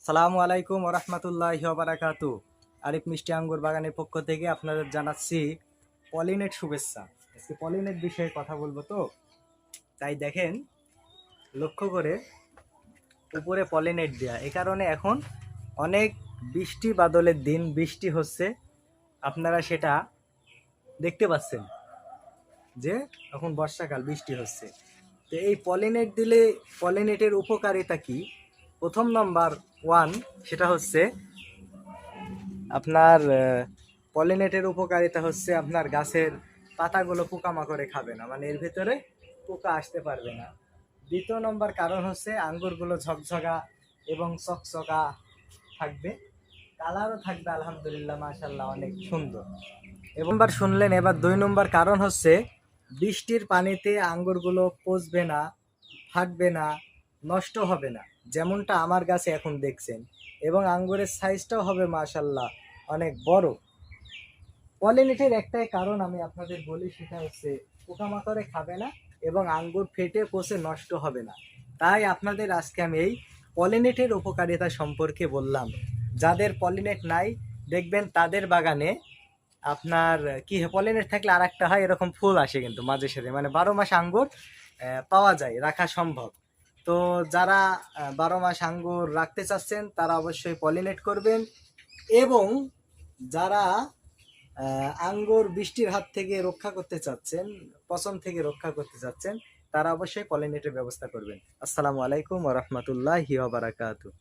সালামু আলাইকুম ওরহমতুল্লাহি ওবারাকাতু। আরিফ মিষ্টি আঙ্গুর বাগানের পক্ষ থেকে আপনাদের জানাচ্ছি পলিনেট শুভেচ্ছা। আজকে পলিনেট বিষয়ে কথা বলবো, তো তাই দেখেন, লক্ষ্য করে উপরে পলিনেট দেয়া, এ কারণে এখন অনেক বৃষ্টি বাদলের দিন বৃষ্টি হচ্ছে, আপনারা সেটা দেখতে পাচ্ছেন যে এখন বর্ষাকাল বৃষ্টি হচ্ছে। তো এই পলিনেট দিলে পলিনেটের উপকারিতা কি? প্রথম নাম্বার ওয়ান, সেটা হচ্ছে আপনার পলিনেটের উপকারিতা হচ্ছে আপনার গাছের পাতাগুলো পোকামাকড়ে খাবে না, মানে এর ভিতরে পোকা আসতে পারবে না। দ্বিতীয় নম্বর কারণ হচ্ছে আঙ্গুরগুলো ঝকঝকা এবং চকচকা থাকবে, কালারও থাকবে আলহামদুলিল্লাহ মাশাল্লাহ অনেক সুন্দর। এবার শুনলেন, এবার দুই নম্বর কারণ হচ্ছে বৃষ্টির পানিতে আঙ্গুরগুলো পচবে না, ফাটবে না, নষ্ট হবে না, যেমনটা আমার গাছে এখন দেখছেন, এবং আঙ্গুরের সাইজটাও হবে মাশাল্লাহ অনেক বড়। পলিনেটের একটাই কারণ আমি আপনাদের বলি, সেটা হচ্ছে পোকামাকড়ে খাবে না এবং আঙ্গুর ফেটে পচে নষ্ট হবে না। তাই আপনাদের আজকে আমি এই পলিনেটের উপকারিতা সম্পর্কে বললাম। যাদের পলিনেট নাই, দেখবেন তাদের বাগানে আপনার কি পলিনেট থাকলে আর একটা হয়, এরকম ফুল আসে কিন্তু মাঝে সাঝে, মানে 12 মাস আঙ্গুর পাওয়া যায়, রাখা সম্ভব। তো যারা 12 মাস আঙ্গুর রাখতে চাচ্ছেন তারা অবশ্যই পলিনেট করবেন, এবং যারা আঙ্গুর বৃষ্টির হাত থেকে রক্ষা করতে চাচ্ছেন, পচন থেকে রক্ষা করতে চাচ্ছেন, তারা অবশ্যই পলিনেটের ব্যবস্থা করবেন। আসসালামু আলাইকুম ওয়া রাহমাতুল্লাহি ওয়া বারাকাতুহু।